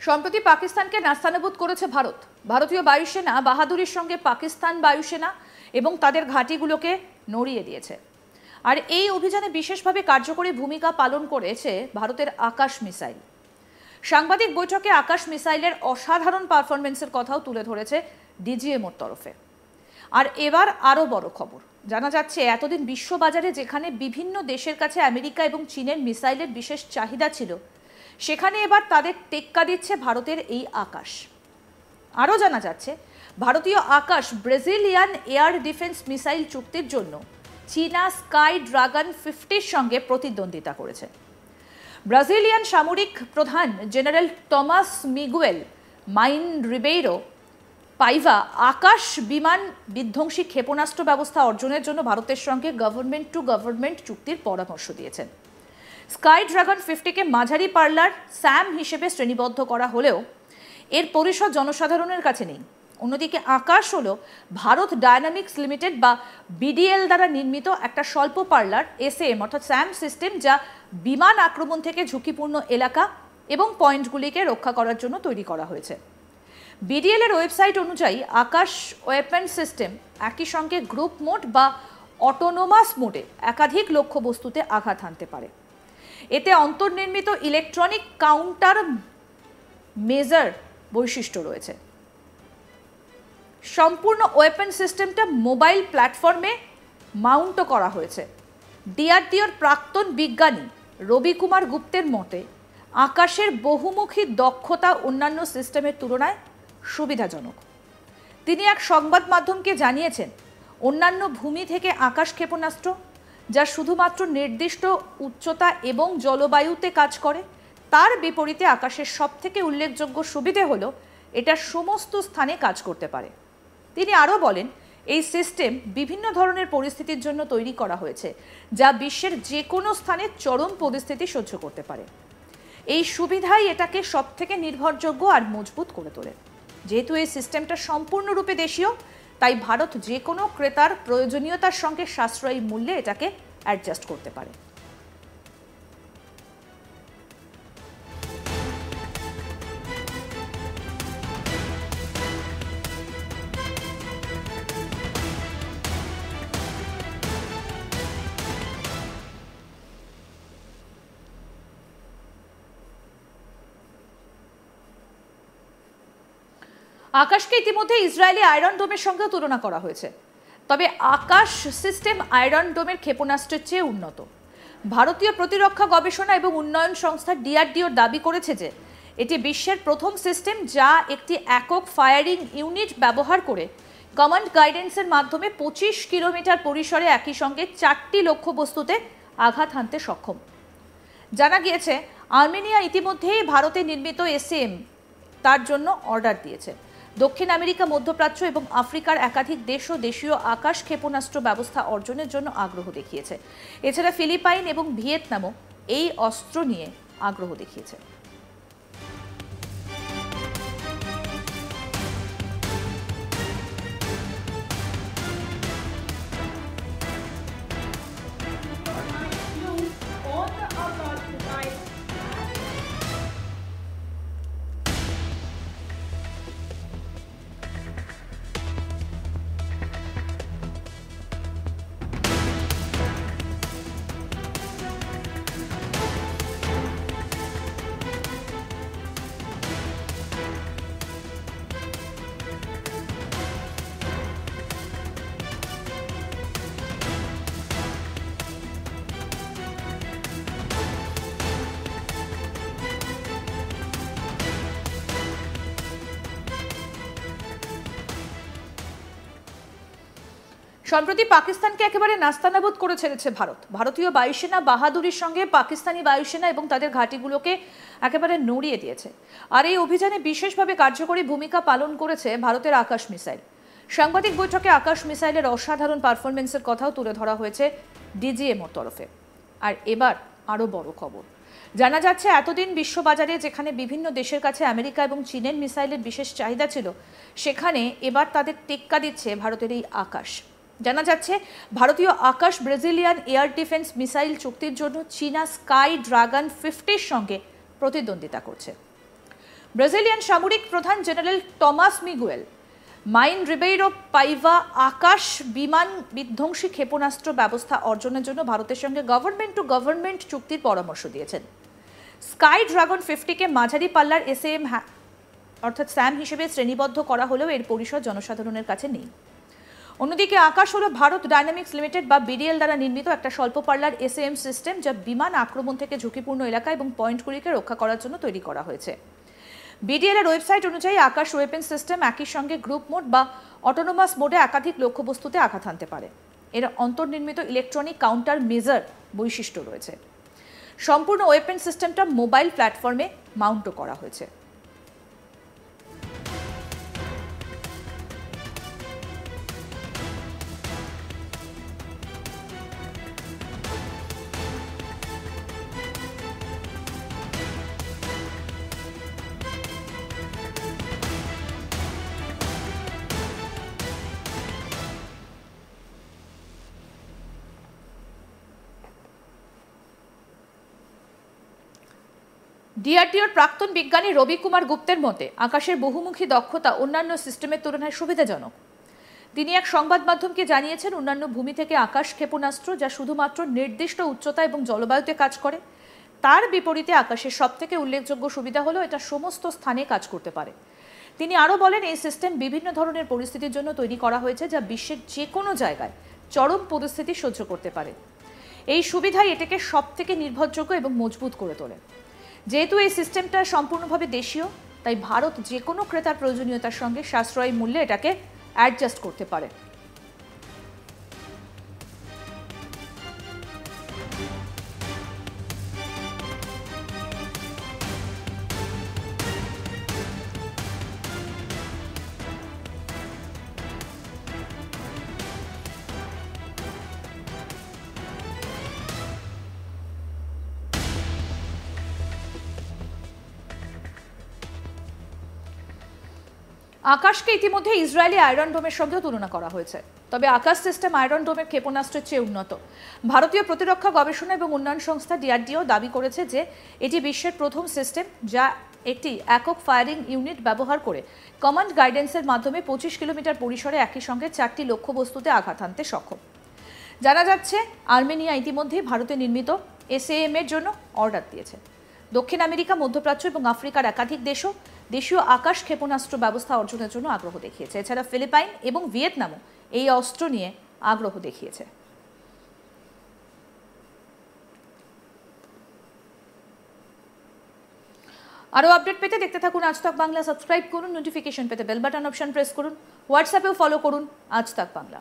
সম্প্রতি পাকিস্তানকে নাস্তানাবুদ করেছে ভারত। ভারতীয় বায়ুসেনা বাহাদুরির সঙ্গে পাকিস্তান বায়ুসেনা এবং তাদের ঘাঁটিগুলোকে নড়িয়ে দিয়েছে। আর এই অভিযানে বিশেষভাবে কার্যকরী ভূমিকা পালন করেছে ভারতের আকাশ মিসাইল। সাংবাদিক বৈঠকে আকাশ মিসাইলের অসাধারণ পারফরমেন্সের কথাও তুলে ধরেছে ডিজিএমওর তরফে। আর এবার আরও বড় খবর, জানা যাচ্ছে এতদিন বিশ্ববাজারে যেখানে বিভিন্ন দেশের কাছে আমেরিকা এবং চীনের মিসাইলের বিশেষ চাহিদা ছিল, সেখানে এবার তাদের টেক্কা দিচ্ছে ভারতের এই আকাশ। আরও জানা যাচ্ছে ভারতীয় আকাশ ব্রাজিলিয়ান এয়ার ডিফেন্স মিসাইল চুক্তির জন্য চীনা স্কাই ড্রাগন 50-র সঙ্গে প্রতিদ্বন্দ্বিতা করেছে। ব্রাজিলিয়ান সামরিক প্রধান General Tomas Miguel Mine Ribeiro Paiva Akash বিমান বিধ্বংসী ক্ষেপণাস্ত্র ব্যবস্থা অর্জনের জন্য ভারতের সঙ্গে গভর্নমেন্ট টু গভর্নমেন্ট চুক্তির পরামর্শ দিয়েছেন। স্কাই ড্রাগন 50-কে মাঝারি পাল্লার স্যাম হিসেবে শ্রেণীবদ্ধ করা হলেও এর পরিসর জনসাধারণের কাছে নেই। অন্যদিকে আকাশ হলো ভারত ডায়নামিক্স লিমিটেড বা বিডিএল দ্বারা নির্মিত একটা স্বল্প পাল্লার এসএম অর্থাৎ স্যাম সিস্টেম, যা বিমান আক্রমণ থেকে ঝুঁকিপূর্ণ এলাকা এবং পয়েন্টগুলিকে রক্ষা করার জন্য তৈরি করা হয়েছে। বিডিএল এর ওয়েবসাইট অনুযায়ী আকাশ ওয়েপন সিস্টেম একই সঙ্গে গ্রুপ মোড বা অটোনোমাস মোডে একাধিক লক্ষ্যবস্তুতে আঘাত হানতে পারে। এতে অন্তর্নির্মিত ইলেকট্রনিক কাউন্টার মেজার বৈশিষ্ট্য রয়েছে। সম্পূর্ণ ওয়েপন সিস্টেমটা মোবাইল প্ল্যাটফর্মে মাউন্ট করা হয়েছে। ডিআরডিওর প্রাক্তন বিজ্ঞানী রবি কুমার গুপ্তের মতে আকাশের বহুমুখী দক্ষতা অন্যান্য সিস্টেমের তুলনায় সুবিধাজনক। তিনি এক সংবাদ মাধ্যমকে জানিয়েছেন, অন্যান্য ভূমি থেকে আকাশ ক্ষেপণাস্ত্র যা শুধুমাত্র নির্দিষ্ট উচ্চতা এবং জলবায়ুতে কাজ করে, তার বিপরীতে আকাশের সবথেকে উল্লেখযোগ্য সুবিধে হলো এটা সমস্ত স্থানে কাজ করতে পারে। তিনি আরও বলেন, এই সিস্টেম বিভিন্ন ধরনের পরিস্থিতির জন্য তৈরি করা হয়েছে, যা বিশ্বের যে কোনো স্থানে চরম পরিস্থিতি সহ্য করতে পারে। এই সুবিধাই এটাকে সবথেকে নির্ভরযোগ্য আর মজবুত করে তোলে। যেহেতু এই সিস্টেমটা সম্পূর্ণরূপে দেশীয়, তাই ভারত যে কোনো ক্রেতার প্রয়োজনীয়তার সঙ্গে সাশ্রয়ী মূল্যে এটাকে অ্যাডজাস্ট করতে পারে। আকাশকে ইতিমধ্যে ইসরায়েলি আয়রন ডোমের সঙ্গেও তুলনা করা হয়েছে, তবে আকাশ সিস্টেম আয়রন ডোমের ক্ষেপণাস্ত্রের চেয়ে উন্নত। ভারতীয় প্রতিরক্ষা গবেষণা এবং উন্নয়ন সংস্থা ডিআরডিওর দাবি করেছে যে এটি বিশ্বের প্রথম সিস্টেম যা একটি একক ফায়ারিং ইউনিট ব্যবহার করে কমান্ড গাইডেন্সের মাধ্যমে 25 কিলোমিটার পরিসরে একই সঙ্গে 4টি লক্ষ্যবস্তুতে আঘাত হানতে সক্ষম। জানা গিয়েছে আর্মেনিয়া ইতিমধ্যেই ভারতে নির্মিত এসএম তার জন্য অর্ডার দিয়েছে। দক্ষিণ আমেরিকা, মধ্যপ্রাচ্য এবং আফ্রিকার একাধিক দেশও দেশীয় আকাশ ক্ষেপণাস্ত্র ব্যবস্থা অর্জনের জন্য আগ্রহ দেখিয়েছে। এছাড়া ফিলিপাইন এবং ভিয়েতনামও এই অস্ত্র নিয়ে আগ্রহ দেখিয়েছে। সম্প্রতি পাকিস্তানকে একেবারে নাস্তানাবুদ করে ছেড়েছে ভারত। ভারতীয় বায়ুসেনা বাহাদুরির সঙ্গে পাকিস্তানি বায়ুসেনা এবং তাদের ঘাঁটিগুলোকে একেবারে নড়িয়ে দিয়েছে। আর এই অভিযানে বিশেষভাবে কার্যকরী ভূমিকা পালন করেছে ভারতের আকাশ মিসাইল। সাংবাদিক বৈঠকে আকাশ মিসাইলের অসাধারণ পারফরমেন্সের কথাও তুলে ধরা হয়েছে ডিজিএমওর তরফে। আর এবার আরও বড় খবর, জানা যাচ্ছে এতদিন বিশ্ববাজারে যেখানে বিভিন্ন দেশের কাছে আমেরিকা এবং চীনের মিসাইলের বিশেষ চাহিদা ছিল, সেখানে এবার তাদের টেক্কা দিচ্ছে ভারতের এই আকাশ। জানা যাচ্ছে ভারতীয় আকাশ ব্রাজিলিয়ান এয়ার ডিফেন্স মিসাইল চুক্তির জন্য চীনা স্কাই ড্রাগন 50-র সঙ্গে প্রতিদ্বন্দ্বিতা করছে। ব্রাজিলিয়ান সামরিক প্রধান General Tomas Miguel Mine Ribeiro Paiva Akash বিমান বিধ্বংসী ক্ষেপণাস্ত্র ব্যবস্থা অর্জনের জন্য ভারতের সঙ্গে গভর্নমেন্ট টু গভর্নমেন্ট চুক্তির পরামর্শ দিয়েছেন। স্কাই ড্রাগন 50কে মাঝারি পাল্লার এসএম অর্থাৎ স্যাম হিসেবে শ্রেণীবদ্ধ করা হলেও এর পরিসর জনসাধারণের কাছে নেই। অন্যদিকে আকাশ হলো ভারত ডায়নামিক্স লিমিটেড বা বিডিএল দ্বারা নির্মিত একটা স্বল্প পাল্লার এসএম সিস্টেম, যা বিমান আক্রমণ থেকে ঝুঁকিপূর্ণ এলাকা এবং পয়েন্টগুলিকে রক্ষা করার জন্য তৈরি করা হয়েছে। বিডিএল এর ওয়েবসাইট অনুযায়ী আকাশ ওয়েপেন সিস্টেম একই সঙ্গে গ্রুপ মোড বা অটোনোমাস মোডে একাধিক লক্ষ্যবস্তুতে আঘাত হানতে পারে। এর অন্তর্নির্মিত ইলেকট্রনিক কাউন্টার মেজার বৈশিষ্ট্য রয়েছে। সম্পূর্ণ ওয়েপেন সিস্টেমটা মোবাইল প্ল্যাটফর্মে মাউন্টও করা হয়েছে। ডিআরডিওর প্রাক্তন বিজ্ঞানী রবি কুমার গুপ্তের মতে আকাশের বহুমুখী দক্ষতা অন্যান্য সিস্টেমের তুলনায় সুবিধাজনক। তিনি এক সংবাদ মাধ্যমকে জানিয়েছেন, অন্যান্য ভূমি থেকে আকাশ ক্ষেপণাস্ত্র যা শুধুমাত্র নির্দিষ্ট উচ্চতা এবং জলবায়ুতে কাজ করে, তার বিপরীতে আকাশের সবথেকে উল্লেখযোগ্য সুবিধা হলো এটা সমস্ত স্থানে কাজ করতে পারে। তিনি আরও বলেন, এই সিস্টেম বিভিন্ন ধরনের পরিস্থিতির জন্য তৈরি করা হয়েছে, যা বিশ্বের যে কোনো জায়গায় চরম পরিস্থিতি সহ্য করতে পারে। এই সুবিধাই এটাকে সবথেকে নির্ভরযোগ্য এবং মজবুত করে তোলে। যেহেতু এই সিস্টেমটা সম্পূর্ণভাবে দেশীয়, তাই ভারত যে কোনো ক্রেতার প্রয়োজনীয়তার সঙ্গে সাশ্রয়ী মূল্যে এটাকে অ্যাডজাস্ট করতে পারে। আকাশকে ইতিমধ্যে ইসরায়েলি আয়রন ডোমের সঙ্গেও তুলনা করা হয়েছে, তবে আকাশ সিস্টেম আয়রন ডোমের ক্ষেপণাস্ত্রের চেয়ে উন্নত। ভারতীয় প্রতিরক্ষা গবেষণা এবং উন্নয়ন সংস্থা ডিআরডিও দাবি করেছে যে এটি বিশ্বের প্রথম সিস্টেম যা একটি একক ফায়ারিং ইউনিট ব্যবহার করে কমান্ড গাইডেন্সের মাধ্যমে 25 কিলোমিটার পরিসরে একই সঙ্গে 4টি লক্ষ্যবস্তুতে আঘাত হানতে সক্ষম। জানা যাচ্ছে, আর্মেনিয়া ইতিমধ্যেই ভারতে নির্মিত এসএএম এর জন্য অর্ডার দিয়েছে। দক্ষিণ আমেরিকা, মধ্যপ্রাচ্য এবং আফ্রিকার একাধিক দেশও দেশীয় আকাশ ক্ষেপণাস্ত্র ব্যবস্থা অর্জনের জন্য আগ্রহ দেখিয়েছে। এছাড়া ফিলিপাইন এবং ভিয়েতনামও এই অস্ত্র নিয়ে আগ্রহ দেখিয়েছে। আরও আপডেট পেতে দেখতে থাকুন আজ তাক বাংলা। সাবস্ক্রাইব করুন, নোটিফিকেশন পেতে বেল বাটন অপশন প্রেস করুন, হোয়াটসঅ্যাপেও ফলো করুন আজ তাক বাংলা।